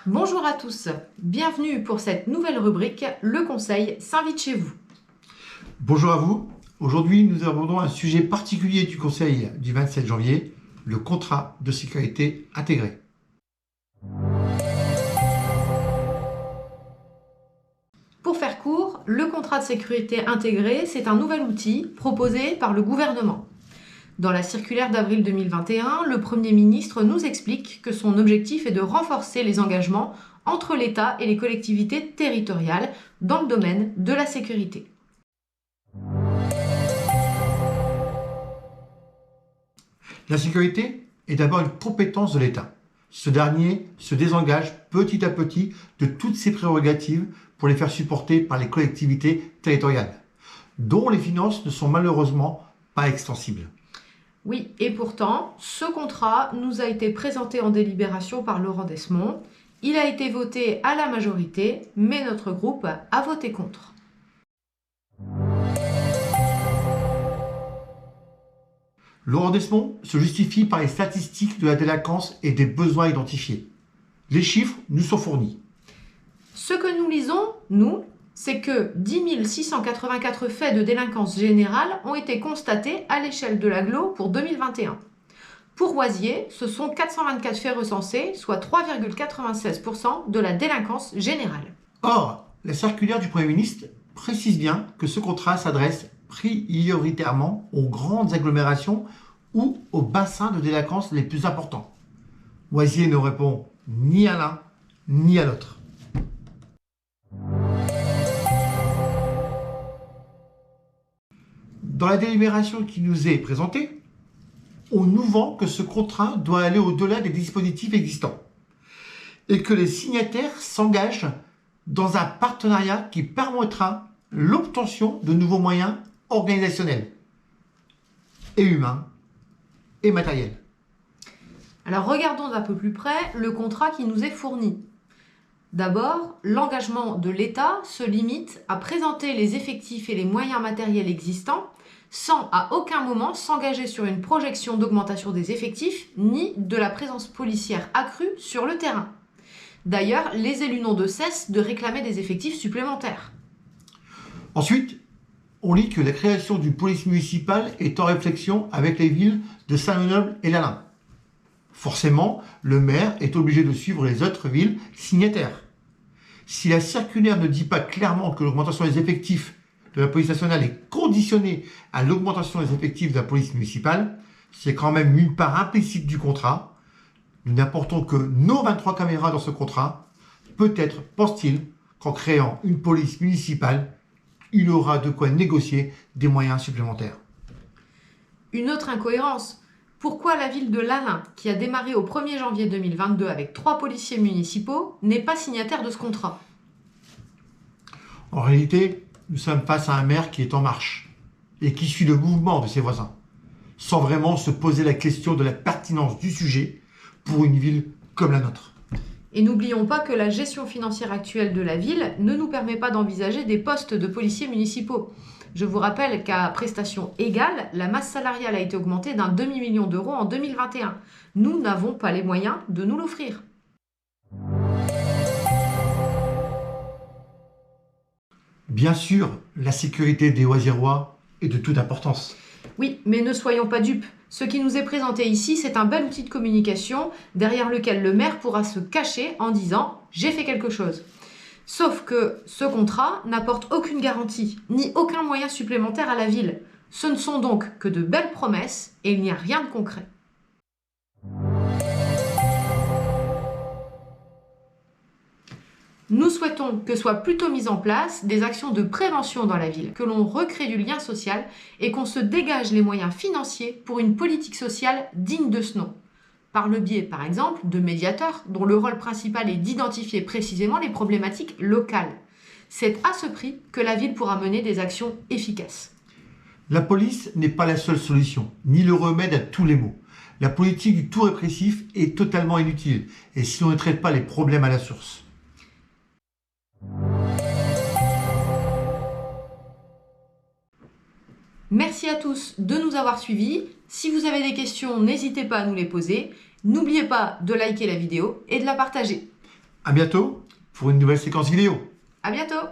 Bonjour à tous, bienvenue pour cette nouvelle rubrique « Le Conseil s'invite chez vous ». Bonjour à vous, aujourd'hui nous abordons un sujet particulier du Conseil du 27 janvier, le contrat de sécurité intégré. Pour faire court, le contrat de sécurité intégré, c'est un nouvel outil proposé par le gouvernement. Dans la circulaire d'avril 2021, le Premier ministre nous explique que son objectif est de renforcer les engagements entre l'État et les collectivités territoriales dans le domaine de la sécurité. La sécurité est d'abord une compétence de l'État. Ce dernier se désengage petit à petit de toutes ses prérogatives pour les faire supporter par les collectivités territoriales, dont les finances ne sont malheureusement pas extensibles. Oui, et pourtant, ce contrat nous a été présenté en délibération par Laurent Desmond. Il a été voté à la majorité, mais notre groupe a voté contre. Laurent Desmond se justifie par les statistiques de la délinquance et des besoins identifiés. Les chiffres nous sont fournis. Ce que nous lisons, nous, c'est que 10 684 faits de délinquance générale ont été constatés à l'échelle de l'agglo pour 2021. Pour Oisier, ce sont 424 faits recensés, soit 3,96% de la délinquance générale. Or, la circulaire du Premier ministre précise bien que ce contrat s'adresse prioritairement aux grandes agglomérations ou aux bassins de délinquance les plus importants. Oisier ne répond ni à l'un ni à l'autre. Dans la délibération qui nous est présentée, on nous vend que ce contrat doit aller au-delà des dispositifs existants et que les signataires s'engagent dans un partenariat qui permettra l'obtention de nouveaux moyens organisationnels et humains et matériels. Alors regardons d'un peu plus près le contrat qui nous est fourni. D'abord, l'engagement de l'État se limite à présenter les effectifs et les moyens matériels existants sans à aucun moment s'engager sur une projection d'augmentation des effectifs ni de la présence policière accrue sur le terrain. D'ailleurs, les élus n'ont de cesse de réclamer des effectifs supplémentaires. Ensuite, on lit que la création d'une police municipale est en réflexion avec les villes de Saint-Menoble et l'Alin. Forcément, le maire est obligé de suivre les autres villes signataires. Si la circulaire ne dit pas clairement que l'augmentation des effectifs de la police nationale est conditionnée à l'augmentation des effectifs de la police municipale, c'est quand même une part implicite du contrat. Nous n'apportons que nos 23 caméras dans ce contrat. Peut-être pense-t-il qu'en créant une police municipale, il aura de quoi négocier des moyens supplémentaires. Une autre incohérence. Pourquoi la ville de l'Alin, qui a démarré au 1er janvier 2022 avec 3 policiers municipaux, n'est pas signataire de ce contrat? En réalité, nous sommes face à un maire qui est en marche et qui suit le mouvement de ses voisins, sans vraiment se poser la question de la pertinence du sujet pour une ville comme la nôtre. Et n'oublions pas que la gestion financière actuelle de la ville ne nous permet pas d'envisager des postes de policiers municipaux. Je vous rappelle qu'à prestations égales, la masse salariale a été augmentée d'un demi-million d'euros en 2021. Nous n'avons pas les moyens de nous l'offrir. Bien sûr, la sécurité des Oisiérois est de toute importance. Oui, mais ne soyons pas dupes. Ce qui nous est présenté ici, c'est un bel outil de communication derrière lequel le maire pourra se cacher en disant « j'ai fait quelque chose ». Sauf que ce contrat n'apporte aucune garantie, ni aucun moyen supplémentaire à la ville. Ce ne sont donc que de belles promesses et il n'y a rien de concret. Nous souhaitons que soient plutôt mises en place des actions de prévention dans la ville, que l'on recrée du lien social et qu'on se dégage les moyens financiers pour une politique sociale digne de ce nom. Par le biais, par exemple, de médiateurs dont le rôle principal est d'identifier précisément les problématiques locales. C'est à ce prix que la ville pourra mener des actions efficaces. La police n'est pas la seule solution, ni le remède à tous les maux. La politique du tout répressif est totalement inutile, et si on ne traite pas les problèmes à la source. Merci à tous de nous avoir suivis. Si vous avez des questions, n'hésitez pas à nous les poser. N'oubliez pas de liker la vidéo et de la partager. À bientôt pour une nouvelle séquence vidéo. À bientôt!